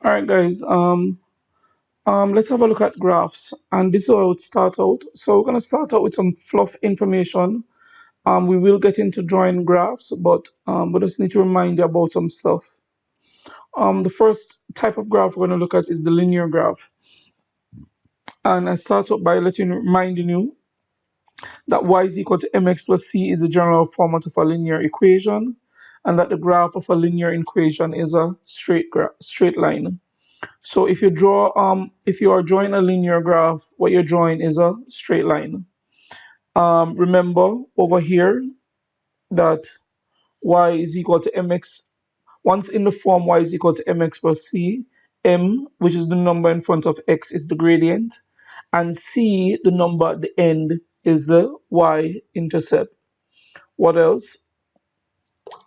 All right, guys. Let's have a look at graphs, and this is how it would start out. So we're gonna start out with some fluff information. We will get into drawing graphs, but we just need to remind you about some stuff. The first type of graph we're gonna look at is the linear graph, and I start out by reminding you that y is equal to mx plus c is the general format of a linear equation, and that the graph of a linear equation is a straight line. So if you are drawing a linear graph, what you're drawing is a straight line. Remember over here that y is equal to mx. Once in the form y is equal to mx plus c, m, which is the number in front of x, is the gradient, and c, the number at the end, is the y-intercept. What else?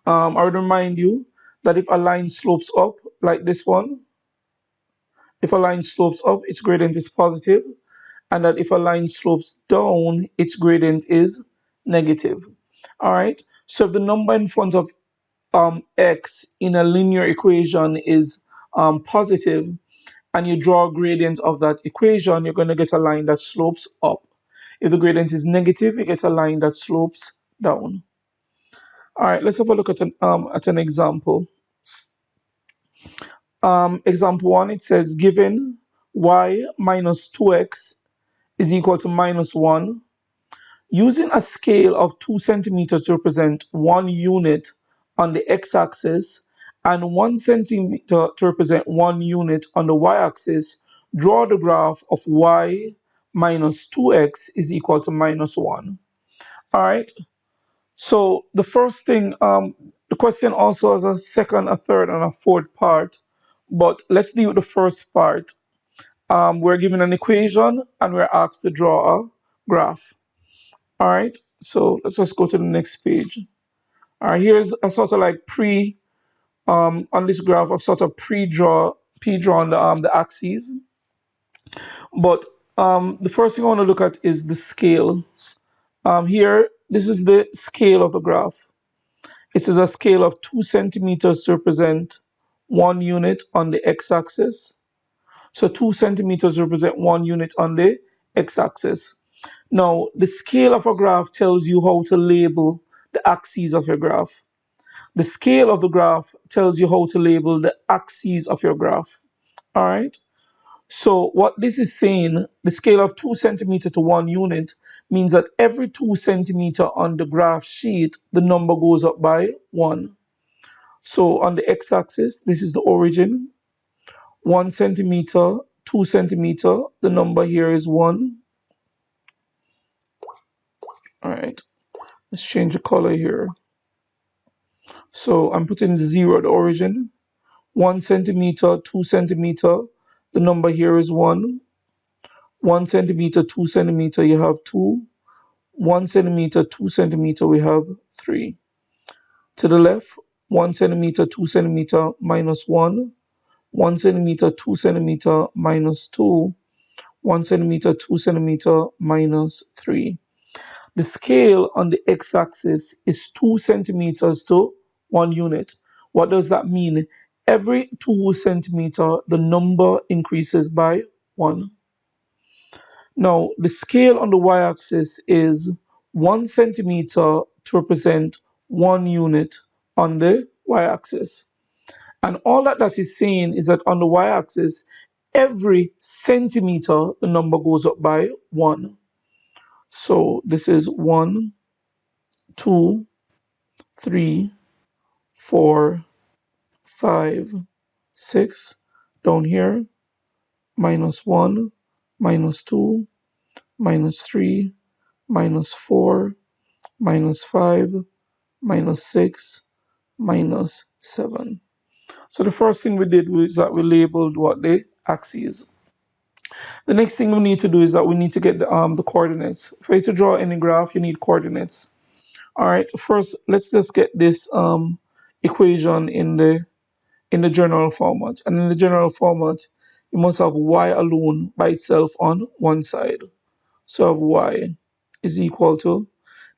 I would remind you that if a line slopes up like this one, if a line slopes up, its gradient is positive, and that if a line slopes down, its gradient is negative. All right. So if the number in front of x in a linear equation is positive, and you draw a gradient of that equation, you're going to get a line that slopes up. If the gradient is negative, you get a line that slopes down. All right. Let's have a look at an example. Example 1, it says given y minus 2x is equal to minus 1. Using a scale of 2 centimeters to represent 1 unit on the x-axis and 1 centimeter to represent 1 unit on the y-axis, draw the graph of y minus 2x is equal to minus 1. All right. So the first thing, the question also has a second, a third, and a fourth part. But let's deal with the first part. We're given an equation and we're asked to draw a graph. All right, so let's just go to the next page. All right, here's a sort of like on this graph, I've sort of pre-drawn the axes. But the first thing I want to look at is the scale. Here, this is the scale of the graph. It says a scale of 2 centimeters to represent 1 unit on the x-axis. So 2 centimeters represent 1 unit on the x-axis. Now, the scale of a graph tells you how to label the axes of your graph. The scale of the graph tells you how to label the axes of your graph. All right. So what this is saying, the scale of 2 centimeter to 1 unit means that every 2 centimeter on the graph sheet, the number goes up by 1. So on the x-axis, this is the origin. 1 centimeter, 2 centimeter, the number here is 1. All right, let's change the color here. So I'm putting 0 at the origin. 1 centimeter, 2 centimeter, the number here is 1. 1 centimeter, 2 centimeter, you have 2. 1 centimeter, 2 centimeter, we have 3. To the left, 1 centimeter, 2 centimeter, minus 1. 1 centimeter, 2 centimeter, minus 2. 1 centimeter, 2 centimeter, minus 3. The scale on the x-axis is 2 centimeters to 1 unit. What does that mean? Every 2 centimeter, the number increases by 1. Now, the scale on the y-axis is 1 centimeter to represent 1 unit on the y-axis. And all that is saying is that on the y-axis, every centimeter, the number goes up by 1. So this is 1, 2, 3, 4, 5, 6, down here, minus 1, minus 2, minus 3, minus 4, minus 5, minus 6, minus 7. So the first thing we did was that we labeled what the axes. The next thing we need to do is that we need to get the coordinates. For you to draw any graph, you need coordinates. All right, first let's just get this equation in the general format. And in the general format, you must have y alone by itself on one side. So I have y is equal to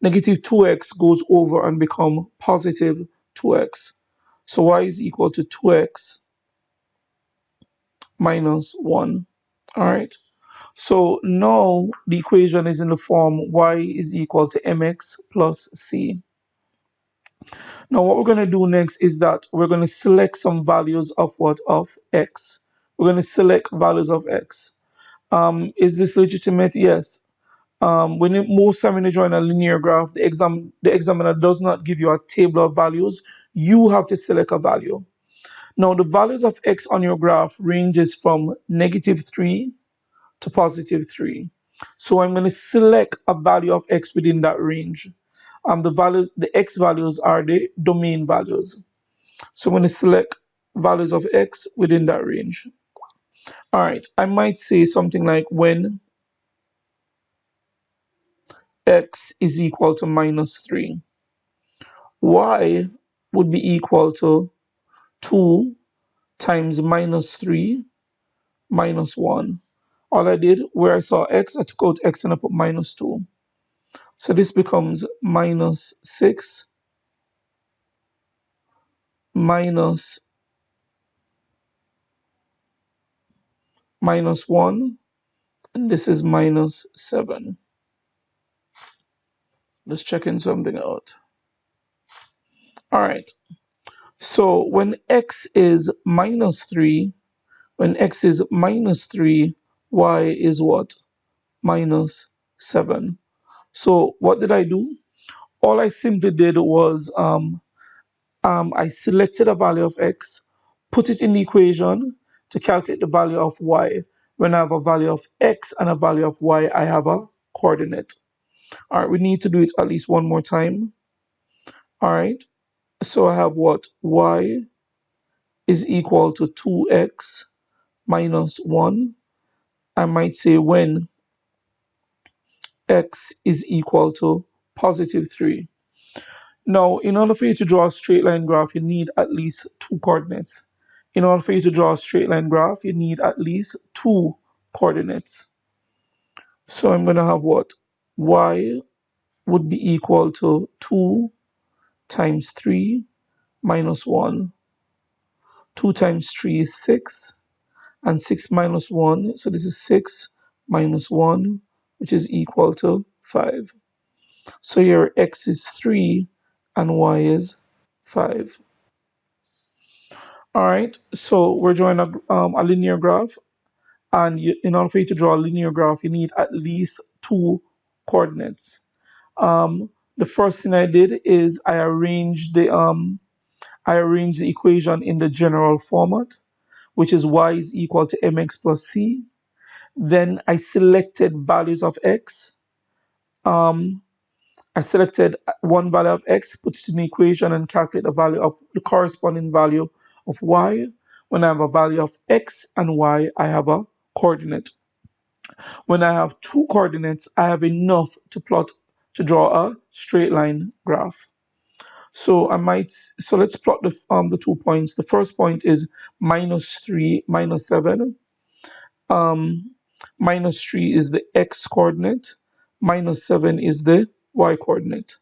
negative 2x goes over and become positive 2x. So y is equal to 2x minus 1. All right. So now the equation is in the form y is equal to mx plus c. Now what we're going to do next is that we're going to select some values of what? Of x. We're going to select values of x. Is this legitimate? Yes. Most time when you join a linear graph, the examiner does not give you a table of values. You have to select a value. Now the values of x on your graph ranges from -3 to +3. So I'm going to select a value of x within that range. The x values are the domain values. So I'm going to select values of x within that range. All right, I might say something like when x is equal to -3, y would be equal to 2 times -3 minus 1. All I did, where I saw x, I took out x and I put -2. So this becomes -6 minus -1, and this is -7. Just checking something out. All right. So when x is -3, y is what? -7. So what did I do? All I simply did was I selected a value of x, put it in the equation to calculate the value of y. When I have a value of x and a value of y, I have a coordinate. All right, we need to do it at least one more time. All right, so I have what? Y is equal to 2x minus 1. I might say when x is equal to +3. Now, in order for you to draw a straight line graph, you need at least two coordinates. In order for you to draw a straight line graph, you need at least two coordinates. So I'm going to have what? Y would be equal to 2 times 3 minus 1. 2 times 3 is 6, and 6 minus 1, so this is 6 minus 1, which is equal to 5. So here x is 3 and y is 5. All right, so we're drawing a linear graph, and in order for you to draw a linear graph, you need at least two coordinates. The first thing I did is I arranged the equation in the general format, which is y is equal to mx plus c. Then I selected values of x. I selected one value of x, put it in the equation, and calculate the corresponding value of y. When I have a value of x and y, I have a coordinate. When I have two coordinates, I have enough to draw a straight line graph. So let's plot the 2 points. The first point is -3, -7. -3 is the x coordinate, -7 is the y coordinate.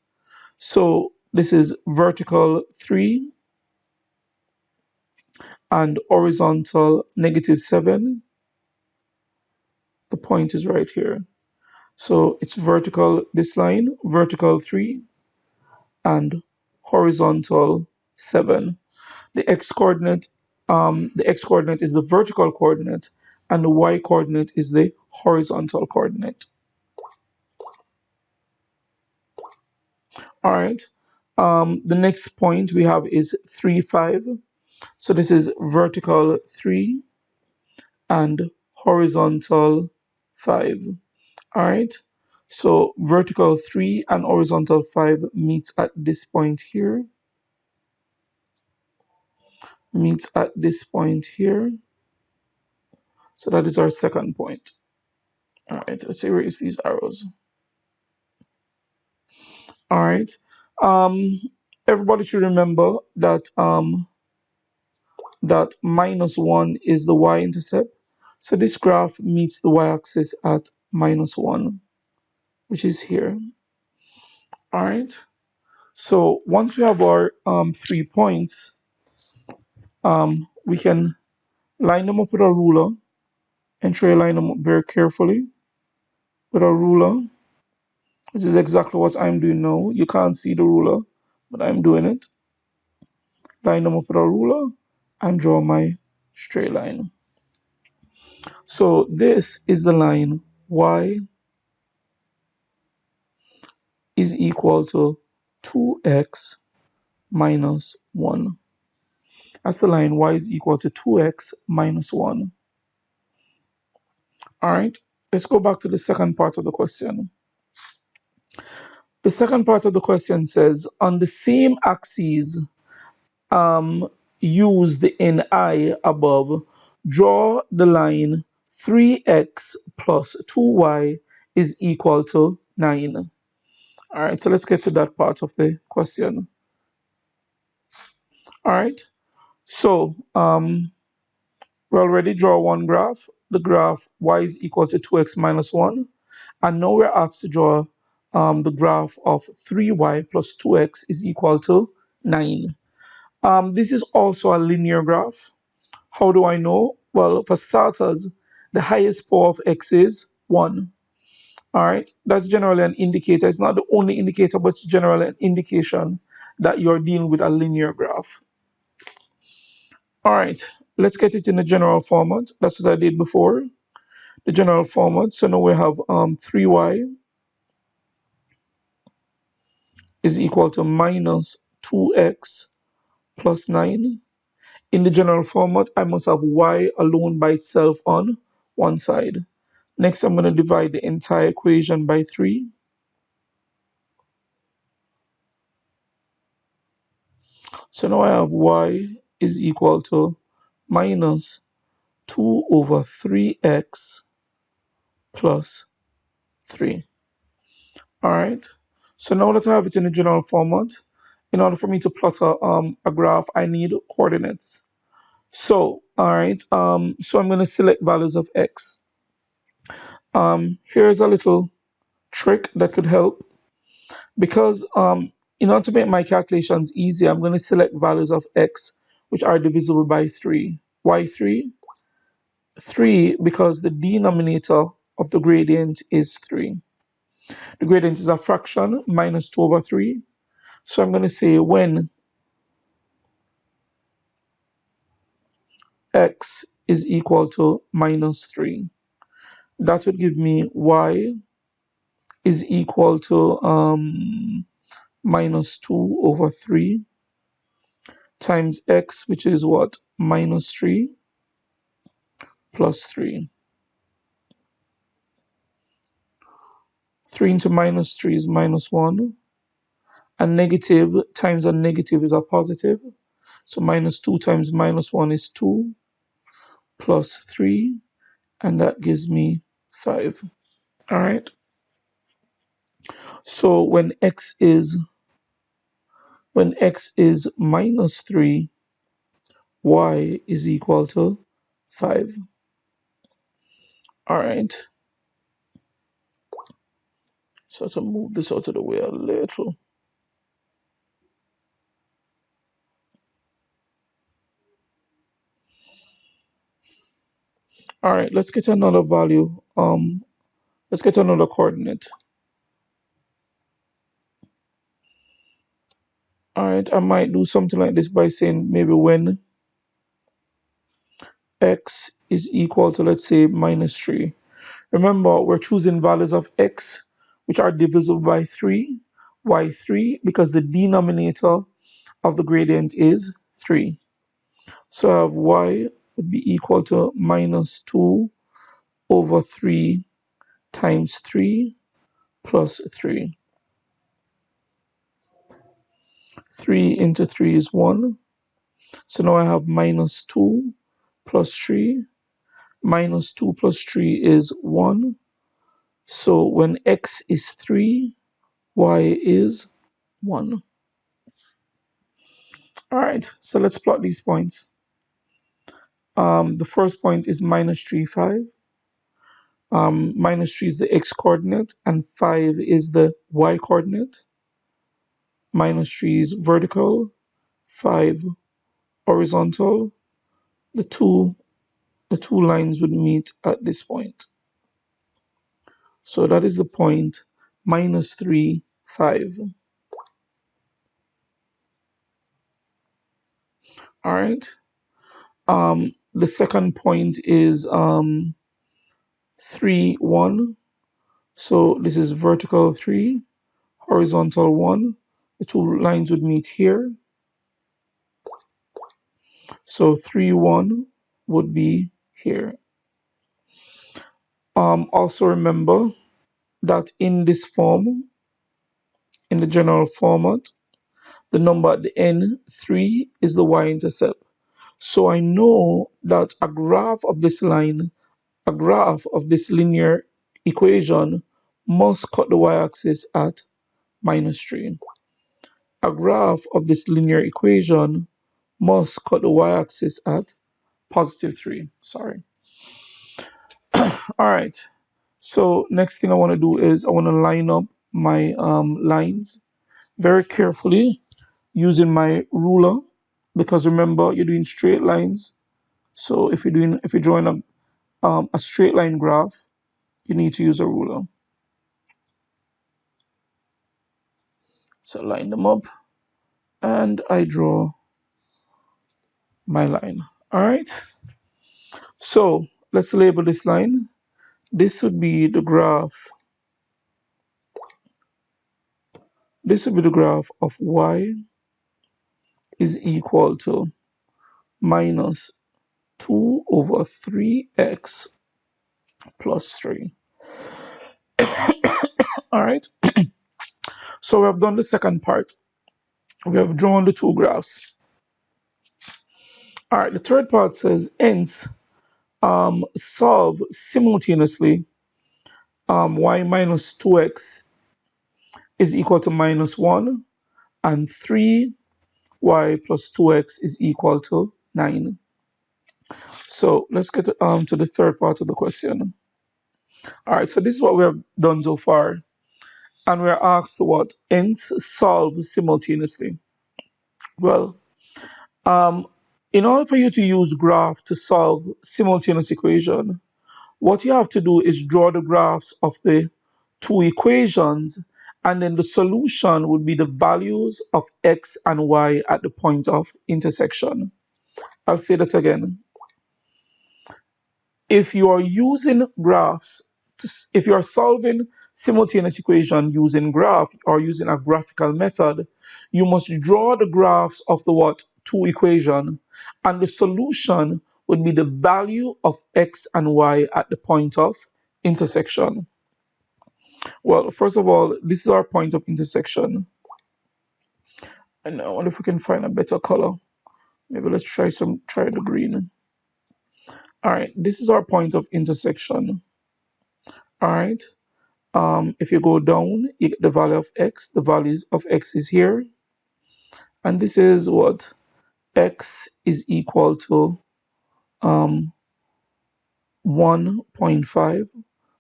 So this is vertical 3 and horizontal -7. The point is right here. So it's vertical, this line, vertical 3 and horizontal 7. The x coordinate is the vertical coordinate, and the y coordinate is the horizontal coordinate. All right. The next point we have is 3, 5. So this is vertical 3 and horizontal 5. All right. So vertical 3 and horizontal 5 meets at this point here. So that is our second point. All right, let's erase these arrows. All right. Everybody should remember that that -1 is the y-intercept. So this graph meets the y-axis at -1, which is here. All right. So once we have our 3 points, we can line them up with a ruler, and try to line them up very carefully with a ruler, which is exactly what I'm doing now. You can't see the ruler, but I'm doing it. Line them up with a ruler and draw my straight line. So this is the line y is equal to 2x minus 1. That's the line y is equal to 2x minus 1. All right, let's go back to the second part of the question. The second part of the question says, on the same axes used in I above, draw the line 3x plus 2y is equal to 9. All right, so let's get to that part of the question. All right, so we already draw one graph, the graph y is equal to 2x minus 1. And now we're asked to draw the graph of 3y plus 2x is equal to 9. This is also a linear graph. How do I know? Well, for starters, the highest power of x is 1. All right, that's generally an indicator. It's not the only indicator, but it's generally an indication that you're dealing with a linear graph. All right, let's get it in the general format. That's what I did before, the general format. So now we have 3y is equal to minus 2x plus 9. In the general format, I must have y alone by itself on one side. Next, I'm going to divide the entire equation by 3. So now I have y is equal to minus 2 over 3x plus 3. All right. So now that I have it in the general format, in order for me to plot a graph, I need coordinates. So, all right. So I'm going to select values of x. Here's a little trick that could help. Because in order to make my calculations easy, I'm going to select values of x which are divisible by 3. Why 3? 3 because the denominator of the gradient is 3. The gradient is a fraction, minus 2 over 3. So I'm going to say when x is equal to minus 3, that would give me y is equal to minus 2 over 3 times x, which is what? Minus 3 plus 3. 3 into minus 3 is minus 1. A negative times a negative is a positive. So minus 2 times minus 1 is 2 plus 3. And that gives me 5. All right. So when x is minus 3, y is equal to 5. All right. So to move this out of the way a little. All right, let's get another value. Let's get another coordinate. All right, I might do something like this by saying maybe when x is equal to, let's say, minus 3. Remember, we're choosing values of x which are divisible by 3. Why 3? Because the denominator of the gradient is 3. So I have y would be equal to minus 2 over 3 times 3 plus 3. 3 into 3 is 1. So now I have minus 2 plus 3. Minus 2 plus 3 is 1. So when x is 3, y is 1. All right, so let's plot these points. The first point is minus 3, 5. Minus 3 is the x coordinate and 5 is the y coordinate. Minus 3 is vertical, 5 horizontal. The 2 the two lines would meet at this point. So that is the point -3, 5. All right. The second point is 3, 1. So this is vertical 3, horizontal 1. The two lines would meet here. So 3, 1 would be here. Also remember that in this form, in the general format, the number at the end, 3, is the y-intercept. So I know that a graph of this line, a graph of this linear equation must cut the y-axis at -3. A graph of this linear equation must cut the y-axis at +3. Sorry. All right. So next thing I want to do is I want to line up my lines very carefully using my ruler, because remember you're doing straight lines. So if you're drawing a straight line graph, you need to use a ruler. So line them up and I draw my line. All right. So let's label this line. This would be the graph. This would be the graph of y is equal to -2/3x plus 3. All right. So we have done the second part. We have drawn the two graphs. All right. The third part says, hence, solve simultaneously y minus 2x is equal to -1 and 3y plus 2x is equal to 9. So let's get to the third part of the question. All right, so this is what we have done so far. And we're asked to what? Hence, solve simultaneously. Well, in order for you to use graph to solve simultaneous equation, what you have to do is draw the graphs of the two equations, and then the solution would be the values of x and y at the point of intersection. I'll say that again. If you are using graphs, if you are solving simultaneous equation using graph or using a graphical method, you must draw the graphs of the what? Two equation, and the solution would be the value of x and y at the point of intersection. Well, first of all, this is our point of intersection. And I wonder if we can find a better color. Maybe let's try the green. All right, this is our point of intersection. All right. If you go down, you get the value of x. The values of x is here. And this is what? X is equal to 1.5.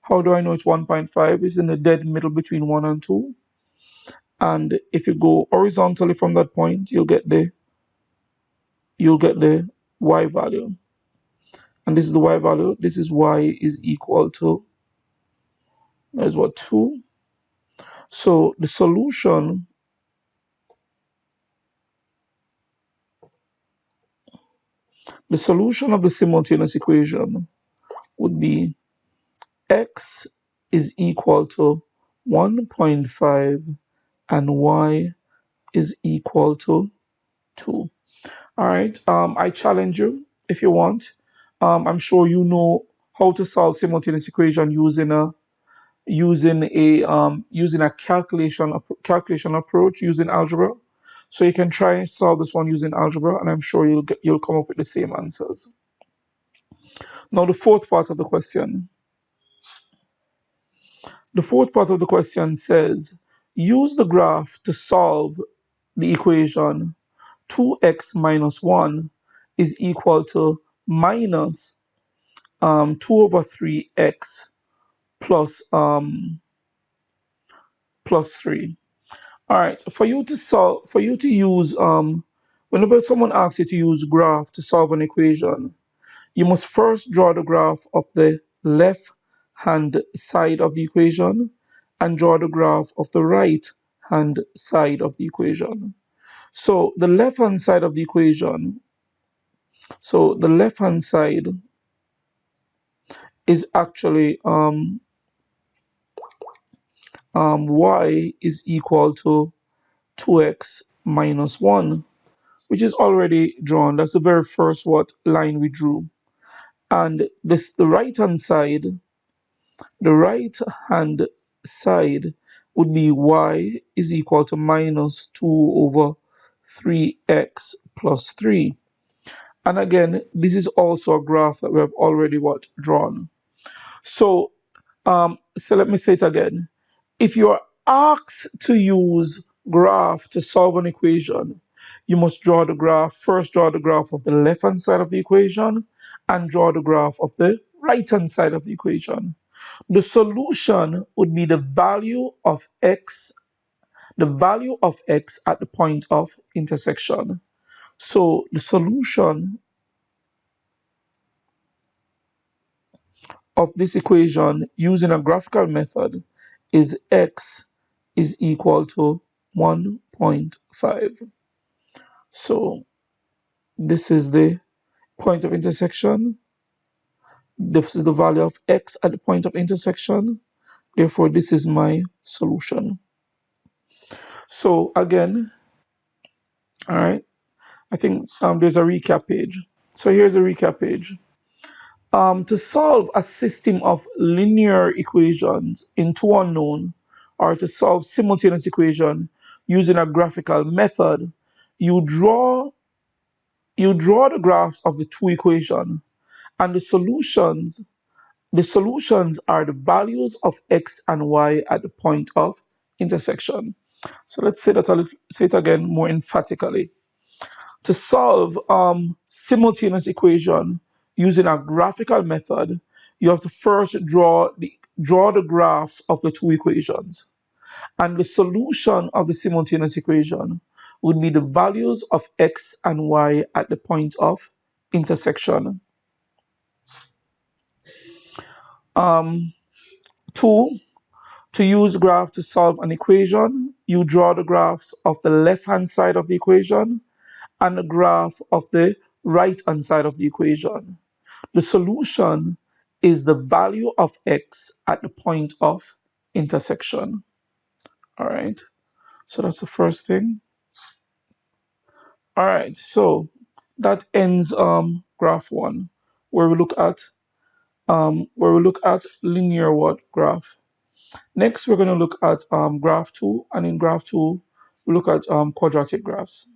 How do I know it's 1.5? It's in the dead middle between 1 and 2. And if you go horizontally from that point, you'll get the y value. And this is the y value. This is y is equal to, that's what, 2. So the solution of the simultaneous equation would be x is equal to 1.5 and y is equal to 2. All right. I challenge you if you want. I'm sure you know how to solve simultaneous equation using a calculation approach using algebra. So you can try and solve this one using algebra, and I'm sure you'll come up with the same answers. Now the fourth part of the question. The fourth part of the question says, use the graph to solve the equation 2x minus 1 is equal to minus 2/3x plus 3. All right, for you to use whenever someone asks you to use graph to solve an equation, you must first draw the graph of the left hand side of the equation and draw the graph of the right hand side of the equation. So the left hand side of the equation, so the left hand side is actually y is equal to 2x minus 1, which is already drawn. That's the very first line we drew. And this the right hand side would be y is equal to minus 2 over 3x plus 3. And again, this is also a graph that we have already drawn. So let me say it again. If you are asked to use graph to solve an equation, you must first draw the graph of the left hand side of the equation and draw the graph of the right hand side of the equation. The solution would be the value of x at the point of intersection. So the solution of this equation using a graphical method is x is equal to 1.5. So this is the point of intersection. This is the value of x at the point of intersection. Therefore, this is my solution. So again, all right, I think there's a recap page. So here's a recap page. To solve a system of linear equations in two unknown, or to solve simultaneous equation using a graphical method, you draw the graphs of the two equations, and the solutions are the values of x and y at the point of intersection. So let's say it again more emphatically. To solve simultaneous equation using a graphical method, you have to first draw the graphs of the two equations. And the solution of the simultaneous equation would be the values of x and y at the point of intersection. 2. To use graph to solve an equation, you draw the graphs of the left-hand side of the equation and the graph of the right-hand side of the equation. The solution is the value of x at the point of intersection. All right, so that's the first thing. All right, so that ends graph 1, where we look at linear graph. Next, we're going to look at graph 2, and in graph 2, we look at quadratic graphs.